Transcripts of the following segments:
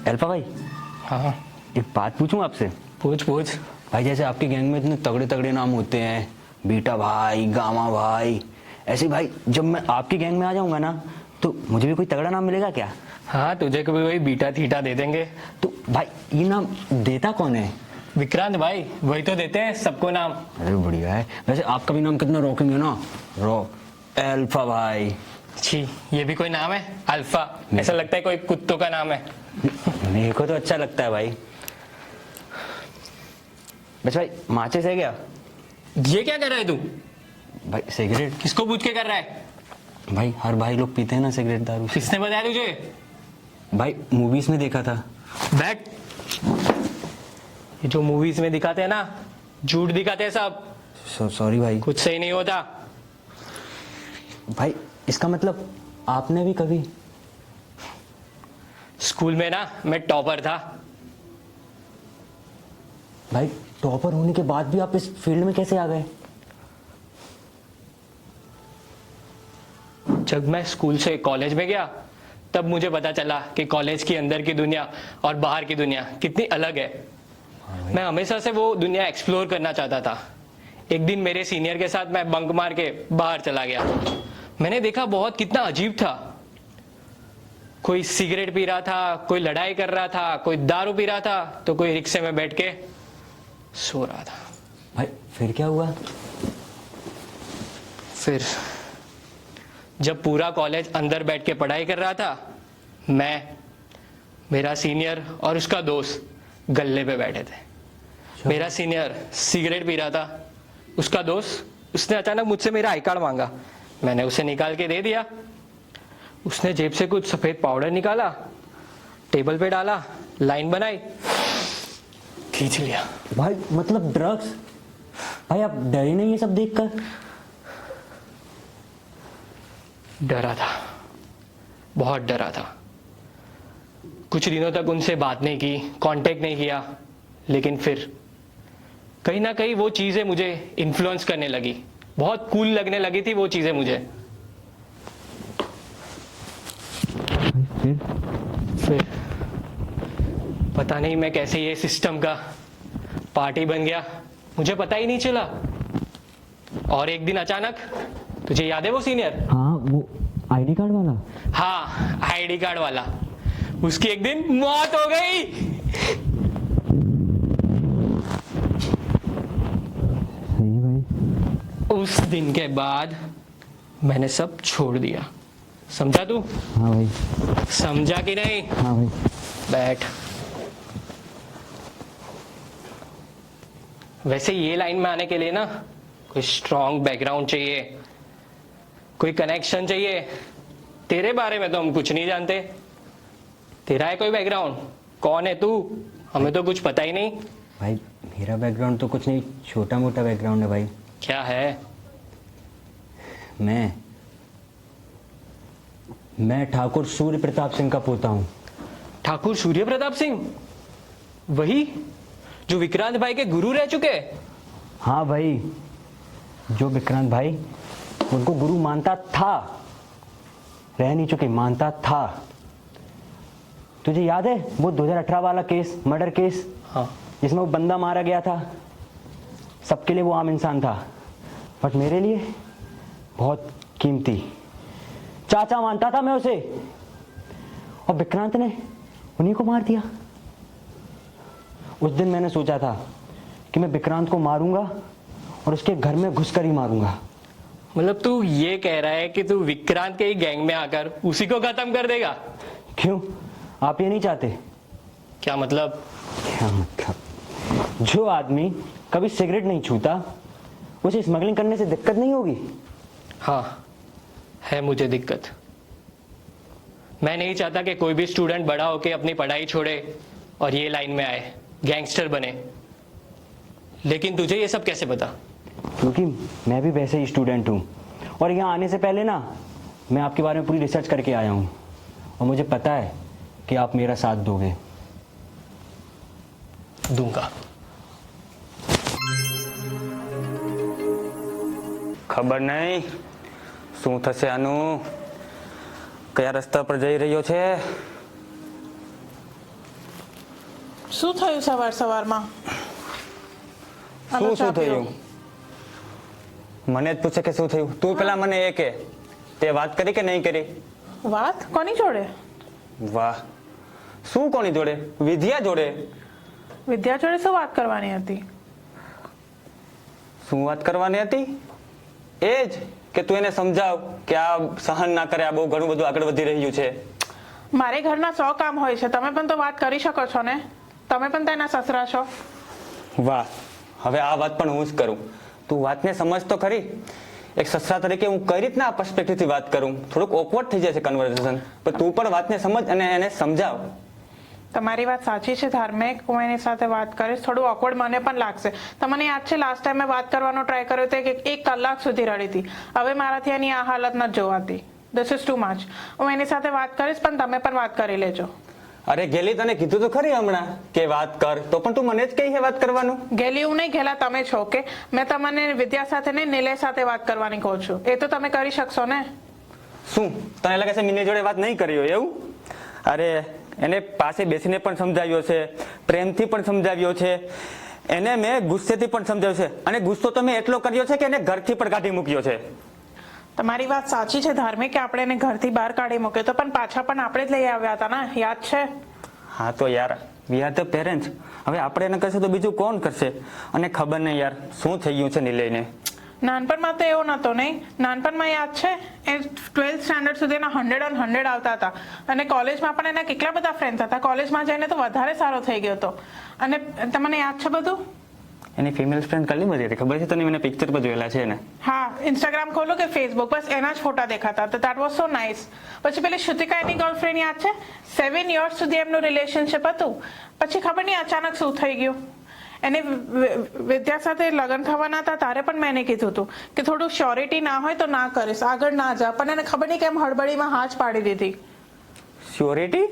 Alpha भाई, हाँ, एक बात पूछूं आपसे? पूछ पूछ। भाई जैसे आपकी गैंग में इतने तगड़े तगड़े नाम होते हैं, बीटा भाई, गामा भाई, ऐसे भाई जब मैं आपकी गैंग में आ जाऊंगा ना तो मुझे भी कोई तगड़ा नाम मिलेगा क्या? हाँ, तुझे कभी वही बीटा थीटा दे देंगे। तो भाई ये नाम देता कौन है? विक्रांत भाई, वही तो देते हैं सबको नाम। अरे बढ़िया है। वैसे आपका भी नाम कितना रॉकिंग है ना, अल्फा भाई। छी, ये भी कोई नाम है? अल्फा? ऐसा लगता है कोई कुत्तों का नाम है। मेरे को तो अच्छा लगता है भाई। बस भाई माचिस है क्या? ये क्या कर रहा है तू? भाई सिगरेट। किसको पूछ के कर रहा है? भाई हर भाई लोग पीते हैं ना सिगरेट, दारू। किसने बताया तुझे? भाई मूवीज में देखा था। बैठ। ये जो मूवीज में दिखाते हैं ना, झूठ दिखाते हैं सब। सॉरी भाई। कुछ सही नहीं होता। भाई इसका मतलब आपने भी कभी? स्कूल में ना मैं टॉपर था। भाई टॉपर होने के बाद भी आप इस फील्ड में कैसे आ गए? जब मैं स्कूल से कॉलेज में गया तब मुझे पता चला कि कॉलेज की अंदर की दुनिया और बाहर की दुनिया कितनी अलग है। मैं हमेशा से वो दुनिया एक्सप्लोर करना चाहता था। एक दिन मेरे सीनियर के साथ मैं बंक मार के बाहर चला गया। मैंने देखा बहुत कितना अजीब था। कोई सिगरेट पी रहा था, कोई लड़ाई कर रहा था, कोई दारू पी रहा था, तो कोई रिक्शे में बैठ के सो रहा था। भाई फिर क्या हुआ? फिर जब पूरा कॉलेज अंदर बैठ के पढ़ाई कर रहा था, मैं, मेरा सीनियर और उसका दोस्त गल्ले पे बैठे थे। मेरा सीनियर सिगरेट पी रहा था। उसका दोस्त, उसने अचानक मुझसे मेरा आई कार्ड मांगा। मैंने उसे निकाल के दे दिया। उसने जेब से कुछ सफेद पाउडर निकाला, टेबल पे डाला, लाइन बनाई, खींच लिया। भाई मतलब ड्रग्स? भाई आप डरे नहीं ये सब देखकर? डरा था, बहुत डरा था। कुछ दिनों तक उनसे बात नहीं की, कांटेक्ट नहीं किया, लेकिन फिर कहीं ना कहीं वो चीजें मुझे इन्फ्लुएंस करने लगी। बहुत कूल लगने लगी थी वो चीजें मुझे। फिर पता नहीं मैं कैसे ये सिस्टम का पार्टी बन गया, मुझे पता ही नहीं चला। और एक दिन अचानक, तुझे याद है वो सीनियर? हाँ, वो आईडी कार्ड वाला। हाँ, आईडी कार्ड वाला। उसकी एक दिन मौत हो गई। सही भाई। उस दिन के बाद मैंने सब छोड़ दिया। समझा तू? हाँ भाई। समझा कि नहीं? हाँ भाई। बैठ। वैसे ये लाइन में आने के लिए ना कोई स्ट्रॉन्ग बैकग्राउंड चाहिए, कोई कनेक्शन चाहिए। तेरे बारे में तो हम कुछ नहीं जानते। तेरा है कोई बैकग्राउंड? कौन है तू? हमें तो कुछ पता ही नहीं। भाई मेरा बैकग्राउंड तो कुछ नहीं, छोटा मोटा बैकग्राउंड है भाई। क्या है? मैं ठाकुर सूर्य प्रताप सिंह का पोता हूँ। ठाकुर सूर्य प्रताप सिंह? वही जो विक्रांत भाई के गुरु रह चुके? हाँ भाई, जो विक्रांत भाई उनको गुरु मानता था, रह नहीं चुके, मानता था। तुझे याद है वो 2018 वाला केस, मर्डर केस? हाँ। जिसमें वो बंदा मारा गया था। सबके लिए वो आम इंसान था, बट मेरे लिए बहुत कीमती। चाचा मानता था मैं उसे, और विक्रांत ने उन्हीं को मार दिया। उस दिन मैंने सोचा था कि मैं विक्रांत को मारूंगा और उसके घर में घुसकर ही मारूंगा। मतलब तू ये कह रहा है कि तू विक्रांत के ही गैंग में आकर उसी को खत्म कर देगा? क्यों, आप ये नहीं चाहते? क्या मतलब? क्या मतलब? जो आदमी कभी सिगरेट नहीं छूता, उसे स्मगलिंग करने से दिक्कत नहीं होगी? हाँ, है मुझे दिक्कत। मैं नहीं चाहता कि कोई भी स्टूडेंट बड़ा होके अपनी पढ़ाई छोड़े और ये लाइन में आए, गैंगस्टर बने। लेकिन तुझे ये सब कैसे पता? क्योंकि मैं भी वैसे ही स्टूडेंट हूँ, और यहाँ आने से पहले ना मैं आपके बारे में पूरी रिसर्च करके आया हूँ, और मुझे पता है कि आप मेरा साथ दोगे। दूंगा। ખબર નહીં શું થશે આનું, કયા રસ્તા પર જઈ રહ્યો છે? શું થયું સવાર સવારમાં? શું શું થયું? મને જ પૂછે કે શું થયું? તું પેલા મને એ કે તે વાત કરી કે નહીં કરી? વાત કોની જોડે? વાહ, શું કોની જોડે? વિદ્યા જોડે. વિદ્યા જોડે શું વાત કરવાની હતી? શું વાત કરવાની હતી? એ જ કે તું એને સમજાવ કે આ સહન ના કરે, આ બહુ ઘણું બધું આગળ વધી રહ્યું છે. મારે ઘરના 100 કામ હોય છે, તમે પણ તો વાત કરી શકો છો ને. તમે પણ તેના સસરા છો. વાહ, હવે આ વાત પણ હું જ કરું. તું વાતને સમજ તો ખરી. એક સસરા તરીકે હું કઈ રીતના આ પર્સપેક્ટિવથી વાત કરું? થોડુંક ઓકવર્ડ થઈ જાય છે કન્વર્સેશન, પણ તું પણ વાતને સમજ અને એને સમજાવ. તમારી વાત સાચી છે ધાર્મિક, હું એની સાથે વાત કરીશ. થોડું ઓકવર્ડ મને પણ લાગશે. તમને યાદ છે લાસ્ટ ટાઈમ મેં વાત કરવાનો ટ્રાય કર્યો તો એક કલાક સુધી રડી હતી. હવે મારાથી એની આ હાલત નથી જોવાતી. This is too much. હું એની સાથે વાત કરીશ, પણ તમે પણ વાત કરી લેજો. અરે ગેલી, તને કીધું તો ખરી હમણાં કે વાત કર, તો પણ તું મને જ કહી છે વાત કરવાનું. ગેલી હું નહીં, ગેલા તમે છો. કે મેં તમને વિદ્યા સાથે ને નિલય સાથે વાત કરવાની કહું છું. એ તો તમે કરી શકશો ને. શું તને લાગે છે નિલય જોડે વાત નહીં કરી હોય એવું? અરે એને પાસે બેસીને પણ સમજાવ્યો છે, પ્રેમથી પણ સમજાવ્યો છે, એને મેં ગુસ્સેથી પણ સમજાવ્યો છે, અને ગુસ્સો તો મેં એટલો કર્યો છે કે એને ઘરથી પણ કાઢી મૂક્યો છે. તમારી વાત સાચી છે ધાર્મિક કે આપણે એને ઘરથી બહાર કાઢી મૂક્યો તો, પણ પાછા પણ આપણે જ લઈ આવ્યા હતા ને, યાદ છે? હા તો યાર, વી આર ધ પેરેન્ટ્સ. હવે આપણે એને કરશે તો બીજું કોણ કરશે? અને ખબર નહીં યાર શું થઈ ગયું છે નિલયને. નાનપણમાં તો એવો નતો નહીં. નાનપણમાં યાદ છે એ 12th સ્ટાન્ડર્ડ સુધીના 100 on 100 આવતા હતા, અને કોલેજમાં પણ એના કેટલા બધા ફ્રેન્ડ્સ હતા. કોલેજમાં જઈને તો વધારે સારો થઈ ગયો હતો. અને તમને યાદ છે બધું? એની ફિમેલ ફ્રેન્ડ કેટલી બધી હતી ખબર છે તને? મને પિક્ચર પર જોયેલા છે ને. હા, ઇન્સ્ટાગ્રામ ખોલો કે ફેસબુક, બસ એના જ ફોટા દેખાતા હતા. That was so nice. પછી પેલી શ્રુતિકા એની ગર્લફ્રેન્ડ યાદ છે? 7 years સુધી એમનું રિલેશનશિપ હતું. પછી ખબર નહીં અચાનક શું થઈ ગયું. એને વિદ્યા સાથે લગ્ન થવાના હતા તારે પણ મેં એને કીધું હતું કે થોડું શ્યોરિટી ના હોય તો ના કરીશ, આગળ ના જા. પણ એને ખબર નહીં કેમ હળબડીમાં હા જ પાડી દીધી. શ્યોરિટી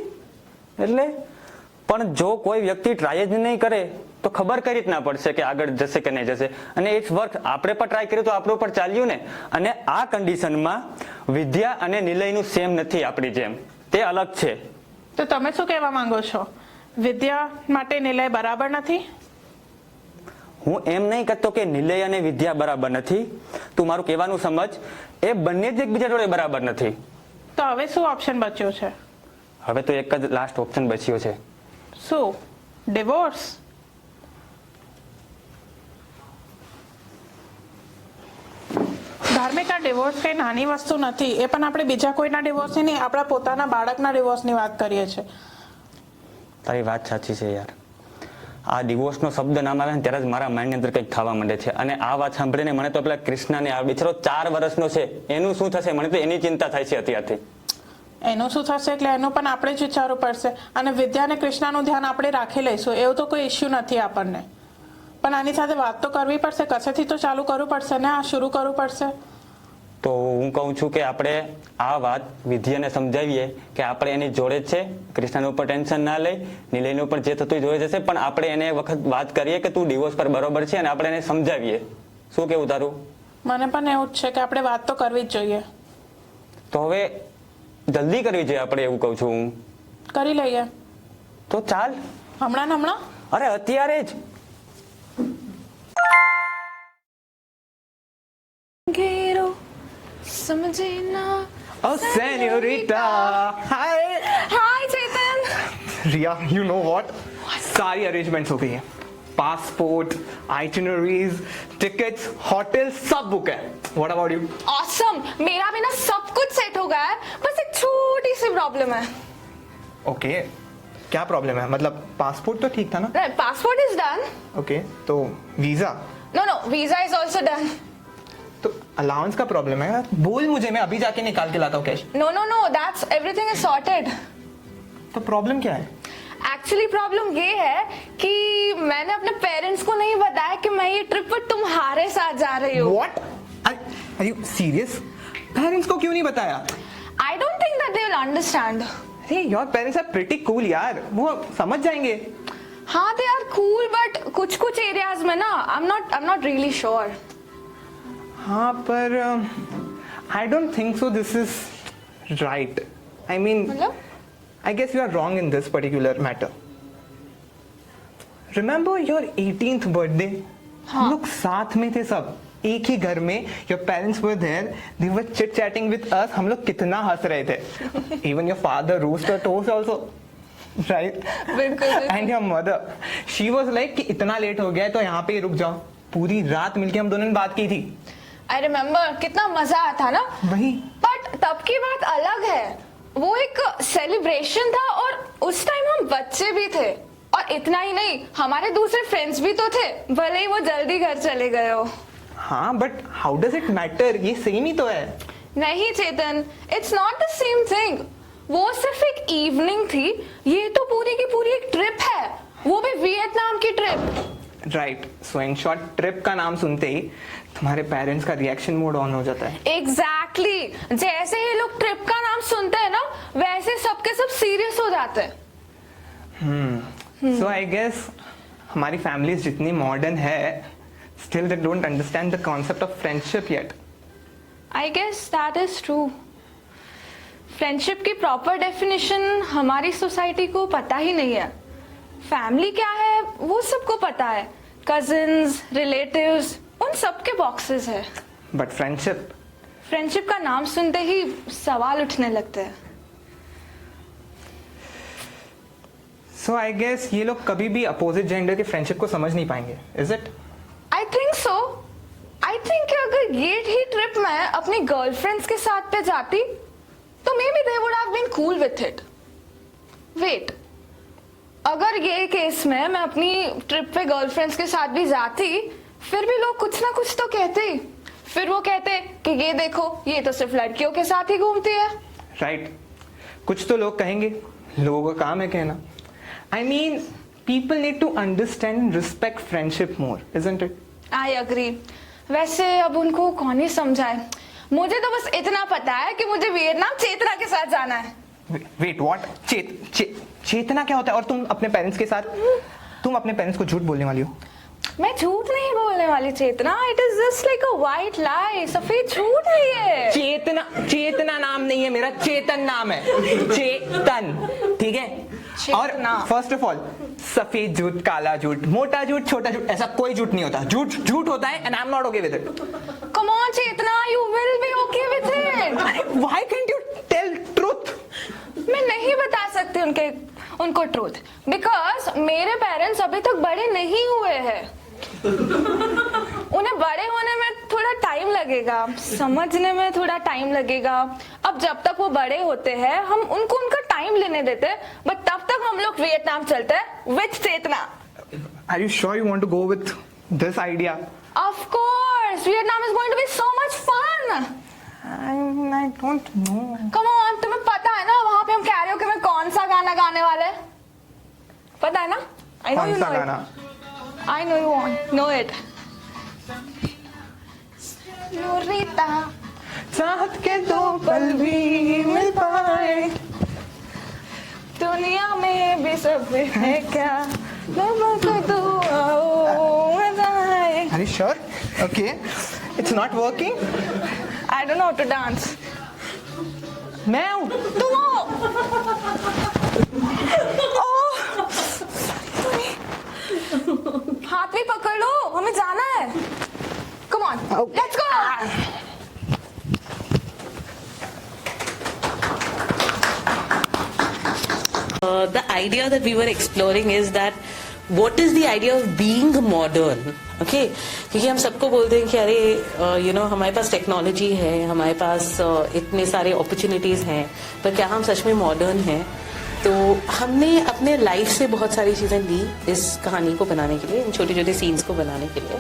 એટલે? પણ જો કોઈ વ્યક્તિ ટ્રાય જ નહીં કરે તો ખબર કઈ રીતના પડશે કે આગળ જશે કે નહીં જશે? અને ઇટ્સ વર્ક. આપણે પણ ટ્રાય કર્યું તો આપણું પણ ચાલ્યું ને. અને આ કન્ડિશનમાં વિદ્યા અને નિલયનું સેમ નથી આપણી જેમ, તે અલગ છે. તો તમે શું કહેવા માંગો છો? વિદ્યા માટે નિલય બરાબર નથી? હું એમ નહીં કહેતો કે નિલય અને વિદ્યા બરાબર નથી. તું મારું કહેવાનું સમજ. એ બંને જ એકબીજા જોડે બરાબર નથી. તો હવે શું ઓપ્શન બચ્યો છે? હવે તો એક જ લાસ્ટ ઓપ્શન બચ્યો છે. શું? ડિવોર્સ? ધાર્મિક, આ ડિવોર્સ કઈ નાની વસ્તુ નથી. એ પણ આપણે બીજા કોઈના ડિવોર્સની નહીં, આપણા પોતાના બાળકના ડિવોર્સની વાત કરીએ છીએ. તારી વાત સાચી છે યાર. આ ડિવોર્સનો શબ્દ નામ આવે ને ત્યારે જ મારા માઇન્ડની અંદર કંઈક થવા માંડે છે. અને આ વાત સાંભળીને મને તો પેલા કૃષ્ણને, આ બિચારો 4 વર્ષનો છે, એનું શું થશે? મને તો એની ચિંતા થાય છે અત્યારથી. એનું શું થશે એટલે એનું પણ આપણે જ વિચારવું પડશે. અને વિદ્યા અને કૃષ્ણાનું ધ્યાન આપણે રાખી લઈશું, એવું તો કોઈ ઇસ્યુ નથી આપણને. પણ આની સાથે વાત તો કરવી પડશે, કશેથી તો ચાલુ કરવું પડશે ને, આ શરૂ કરવું પડશે. તો હું કહું છું કે આપણે આ વાત વિદ્યાને સમજાવીએ કે આપણે એની જોડે જ છે, કૃષ્ણનું ઉપર ટેન્શન ના લઈ, નિલયનું પણ જે થતું જોઈ જશે. પણ આપણે એને વખત વાત કરીએ કે તું ડિવોર્સ પર બરોબર છે, અને આપણે એને સમજાવીએ. શું કેવું તારું? મને પણ એવું જ છે કે આપણે વાત તો કરવી જ જોઈએ. તો હવે જલ્દી કરવી જોઈએ આપણે, એવું કહું છું હું. કરી લઈએ તો ચાલ. હમણાં ને હમણાં? અરે અત્યારે જ. समझे ना. Oh, senorita. Hi. Hi, Chetan. Riya, you know what? सारी अरेंजमेंट्स हो गई हैं. पासपोर्ट, आइटिनरीज, टिकट्स, होटल सब बुक है. What about you? Awesome. मेरा भी ना सब कुछ सेट हो गया है. बस एक छोटी सी प्रॉब्लम है. Okay. क्या प्रॉब्लम है? मतलब पासपोर्ट तो ठीक था ना? Passport is done. Okay. तो visa? No, visa is also done. तो अलाउंस का प्रॉब्लम है. बोल मुझे, मैं अभी जाके निकाल के लाता हूँ cash. No, that's everything is sorted. तो प्रॉब्लम क्या है? एक्चुअली प्रॉब्लम ये है कि मैंने अपने पेरेंट्स को नहीं बताया कि मैं ये ट्रिप पर तुम्हारे साथ जा रही हूँ. What? Are you serious? Parents को क्यों नहीं बताया? I don't think that they will understand. अरे your parents are pretty cool यार. वो समझ जाएंगे. हाँ, they are cool, but कुछ एरियाज में ना I'm not really sure. हाँ पर I don't think so this is right. I mean, मतलब? I guess you are wrong in this particular matter. Remember your 18th birthday? हम लोग साथ में थे सब, एक ही घर में. Your parents were there, they were chit chatting with us. हम लोग कितना हंस रहे थे. Even your father roast your toast also, right? बिल्कुल. And your mother, she was like कि इतना लेट हो गया है तो यहाँ पे ही रुक जाओ. पूरी रात मिलके हम दोनों ने बात की थी. आई रिमेम्बर, कितना मजा आया था ना. वही. बट तब की बात अलग है. वो एक सेलिब्रेशन था और उस टाइम हम बच्चे भी थे. और इतना ही नहीं, हमारे दूसरे फ्रेंड्स भी तो थे, भले ही वो जल्दी घर चले गए हो. हाँ, but how does it matter? ये सेम ही तो है. नहीं Chetan, it's not the same thing. वो सिर्फ एक इवनिंग थी, ये तो पूरी की पूरी एक ट्रिप है, वो भी वियतनाम की trip. Right. So in short, trip का नाम सुनते ही तुम्हारे पेरेंट्स का रिएक्शन मोड ऑन हो जाता है. एग्जैक्टली. जैसे ही लोग ट्रिप का नाम सुनते हैं ना, वैसे सबके सब सीरियस हो जाते हैं. सो आई गेस हमारी फैमिलीज जितनी मॉडर्न है, still they don't understand the concept of friendship yet. I guess that is true. Friendship की प्रॉपर डेफिनेशन हमारी सोसाइटी को पता ही नहीं है. फैमिली क्या है वो सबको पता है, कजिन्स, रिलेटिव्स, उन सबके बॉक्सेस है. बट फ्रेंडशिप, फ्रेंडशिप का नाम सुनते ही सवाल उठने लगते हैं. सो आई गेस ये लोग कभी भी अपोजिट जेंडर के फ्रेंडशिप को समझ नहीं पाएंगे. Is it? I think so. I think अगर ये ही ट्रिप मैं अपनी गर्लफ्रेंड्स के साथ पे जाती तो maybe they would have been cool with it. Wait, अगर ये केस में मैं अपनी ट्रिप पे गर्लफ्रेंड्स के साथ भी जाती, फिर भी लोग कुछ ना कुछ तो कहते ही. फिर वो कहते कि ये देखो, ये तो सिर्फ लड़कियों के साथ ही घूमती है. राइट. कुछ तो लोग कहेंगे, लोगों का काम है कहना. I mean, people need to understand and respect friendship more, isn't it? I agree. वैसे अब उनको कौन ही समझाए. मुझे तो बस इतना पता है कि मुझे वियतनाम चेतना के साथ जाना है. Wait, what? चेतना क्या होता है? और तुम अपने पेरेंट्स के साथ, तुम अपने पेरेंट्स को झूठ बोलने वाली हो? मैं झूठ नहीं बोलने वाली Chetna. It is just like a white lie. सफेद झूठ है ये. चेतना नाम नहीं है मेरा, चेतन नाम है. चेतन, ठीक है? और फर्स्ट ऑफ ऑल, सफेद झूठ, काला झूठ, मोटा झूठ, छोटा झूठ, ऐसा कोई झूठ नहीं होता. झूठ होता है and I am not okay with it. Come on Chetna, you will be okay with it. Why can't you tell truth? मैं नहीं बता सकती उनको ट्रूथ, बिकॉज मेरे पेरेंट्स अभी तक बड़े नहीं हुए हैं. उन्हें बड़े होने में थोड़ा टाइम लगेगा, समझने में थोड़ा टाइम लगेगा. अब जब तक वो बड़े होते हैं हम उनको उनका टाइम लेने देते हैं, बट तब तक हम लोग वियतनाम चलते हैं with Chetna. Are you sure you want to go with this idea? Of course, Vietnam is going to be so much fun. I don't know. Come on, तुम्हें पता है ना वहां पे हम कैरियोके में कौन सा गाना गाने वाले हैं? पता है ना? I know कौन you सा know it. गाना? I know you want know it. Señorita, चाहत के दो पल भी मिल पाए, दुनिया में भी सब है क्या, मजा आए. Are you sure? Okay. It's not working. I don't know how to dance. मैं हूँ. तुम हो. हाथ भी पकड़ लो, हमें जाना है. Come on, let's go. The idea that we were exploring is that what is the idea of being modern, okay? क्योंकि हम सबको बोलते हैं कि अरे you know हमारे पास टेक्नोलॉजी है, हमारे पास इतने सारे अपॉर्चुनिटीज हैं, पर क्या हम सच में मॉडर्न हैं? तो हमने अपने लाइफ से बहुत सारी चीजें ली इस कहानी को बनाने के लिए, इन छोटे छोटे सीन्स को बनाने के लिए.